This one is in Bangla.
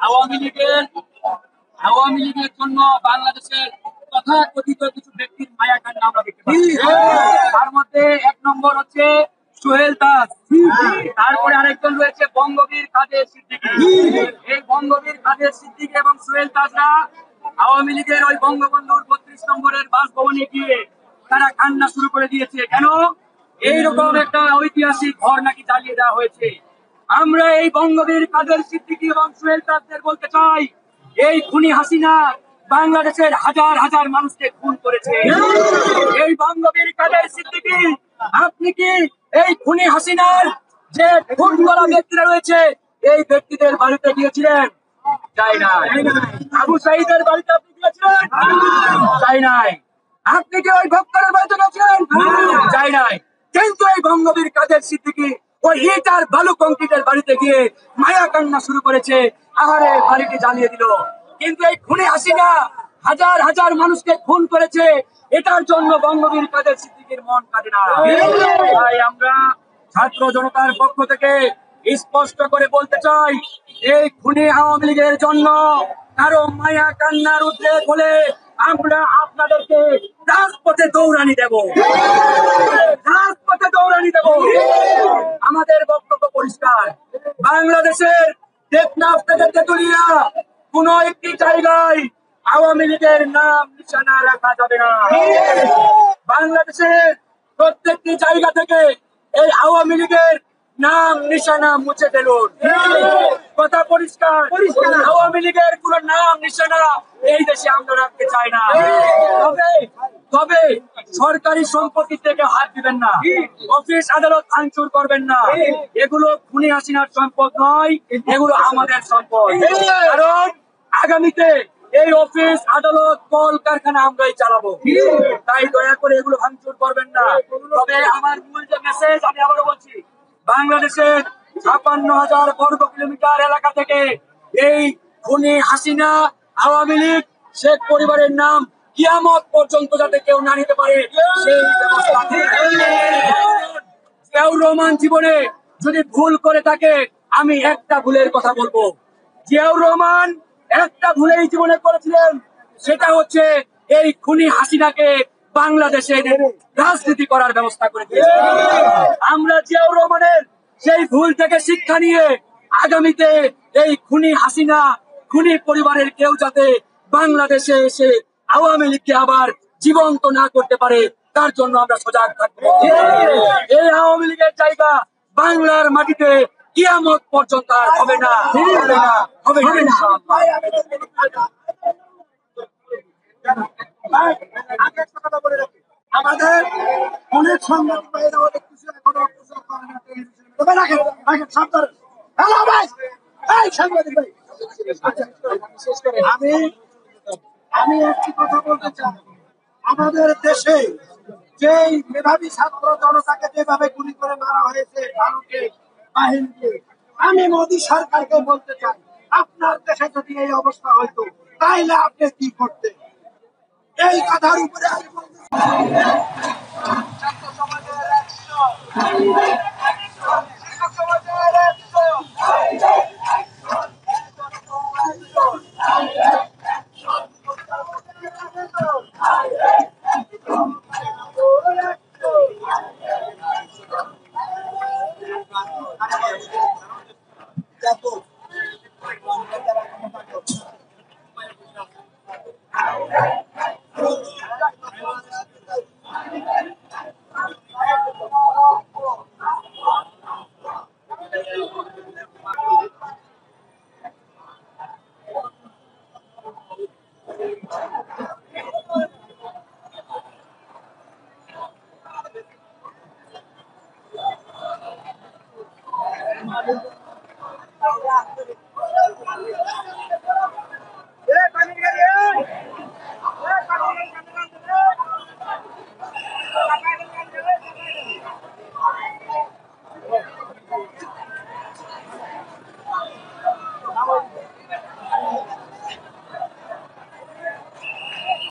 আওয়ামী লীগের আওয়ামী লীগের জন্য বাংলাদেশের তথাকথিত কিছু ব্যক্তির মায়া কান্না আমরা দেখতে পাচ্ছি। তার মধ্যে এক নম্বর হচ্ছে সোহেল দাস, তারপরে আরেকজন রয়েছে বঙ্গবীর কাদের সিদ্দিকী। এই বঙ্গবীর কাদের সিদ্দিকী এবং সোহেল দাসরা আওয়ামী লীগের ওই বঙ্গবন্ধুর ৩২ নম্বরের বাসভবনে গিয়ে তারা কান্না শুরু করে দিয়েছে। কেন? এইরকম একটা ঐতিহাসিক ঘর নাকি জ্বালিয়ে দেওয়া হয়েছে। আমরা এই বঙ্গবীর কাদের সিদ্দিকী এবং সোহেল দাসদের বলতে চাই, এই খুনি হাসিনা বাংলাদেশের হাজার হাজার মানুষকে খুন করেছে। এই বঙ্গবীর কাদের সিদ্দিকী, আপনি কি এই খুনি হাসিনার যে খুন করা ব্যক্তিরা রয়েছে এই ব্যক্তিদের বাড়িতে গিয়েছিলেন? যাই নাই। আবু সাঈদের বাড়িতে আপনি গিয়েছিলেন? যাই নাই। আপনি কি ওই ভক্তের বাড়িতে গেছিলেন? যাই নাই। কিন্তু এই বঙ্গবীর কাদের সিদ্দিকী ওই ইট আর বালু কংক্রিটের বাড়িতে গিয়ে মায়া কান্না শুরু করেছে, আহারে বাড়িটি জ্বালিয়ে দিল। কিন্তু এই খুনি হাসিনা হাজার হাজার মানুষকে খুন করেছে, এটার জন্য বঙ্গবীর কাদের সিদ্দিকীর মন কাঁদে না। তাই আমরা ছাত্র জনতার পক্ষ থেকে স্পষ্ট করে বলতে চাই, এই খুনি আওয়ামী লীগের জন্য কারো মায়া কান্নার উদ্রেক হলে আমরা আপনাদেরকে রাজপথে দৌড়ানি দেব, রাজপথে দৌড়ানি দেব। আমাদের বক্তব্য পরিষ্কার, বাংলাদেশের টেকনাফ থেকে তেতুলিয়া কোন একটি জায়গায় আওয়ামী লীগের নাম নিশানা রাখা যাবে না। বাংলাদেশের প্রত্যেকটি জায়গা থেকে এই আওয়ামী লীগের নাম নিশানা মুছে ফেলুন। কথা পরিষ্কার, আওয়ামী লীগের কোন নাম নিশানা এই দেশে আমরা রাখতে চাই না। তবে সরকারি সম্পত্তি থেকে হাত দিবেন না, অফিস আদালত ভাঙচুর করবেন না। এগুলো খুনি হাসিনার সম্পদ নয়, এগুলো আমাদের সম্পদ। কারণ আগামীতে এই অফিস আদালত কল কারখানা আমরাই চালাবো। তাই দয়া করে এগুলো ভাঙচুর করবেন না। তবে আমার মূল যে মেসেজ আমি আবারও বলছি, বাংলাদেশের ৫৬,০০০ বর্গ কিলোমিটার এলাকা থেকে এই খুনি হাসিনা আওয়ামী লীগ শেখ পরিবারের নাম কিয়ামত পর্যন্ত যাতে কেউ না নিতে পারে সেই ব্যবস্থা। জিয়াউর রহমান জীবনে যদি ভুল করে থাকে, আমি একটা ভুলের কথা বলবো। জিয়াউর রহমান একটা ভুলেই জীবনে করেছিলেন, সেটা হচ্ছে এই খুনি হাসিনাকে বাংলাদেশে রাজনীতি করার ব্যবস্থা করে দিয়েছে। আমরা জিয়াউর রহমানের সেই ভুল থেকে শিক্ষা নিয়ে আগামীতে এই খুনি হাসিনা খুনি পরিবারের কেউ যাতে বাংলাদেশে এসে আওয়ামী লীগকে আবার জীবন্ত না করতে পারে তার জন্য আমরা সজাগ থাকবো। এই আওয়ামী লীগের জায়গা বাংলার মাটিতে কিয়ামত পর্যন্ত আর হবে না, হবে না, ইনশাআল্লাহ। আমাদের অনেক সাংবাদিক ভাইরা অনেক কিছু এখনো আমি একটি কথা বলতে চাই, আমাদের দেশে যেই মেধাবী ছাত্র জনতাকে যেভাবে গুলি করে মারা হয়েছে ভারতের বাহিনীকে, আমি মোদী সরকারকে বলতে চাই, আপনার দেশে যদি এই অবস্থা হইতো তাইলে আপনি কি করতেন? এই কথার উপরে আমি বলতে ছাত্র সমাজের একশো, শিক্ষক সমাজের একশো,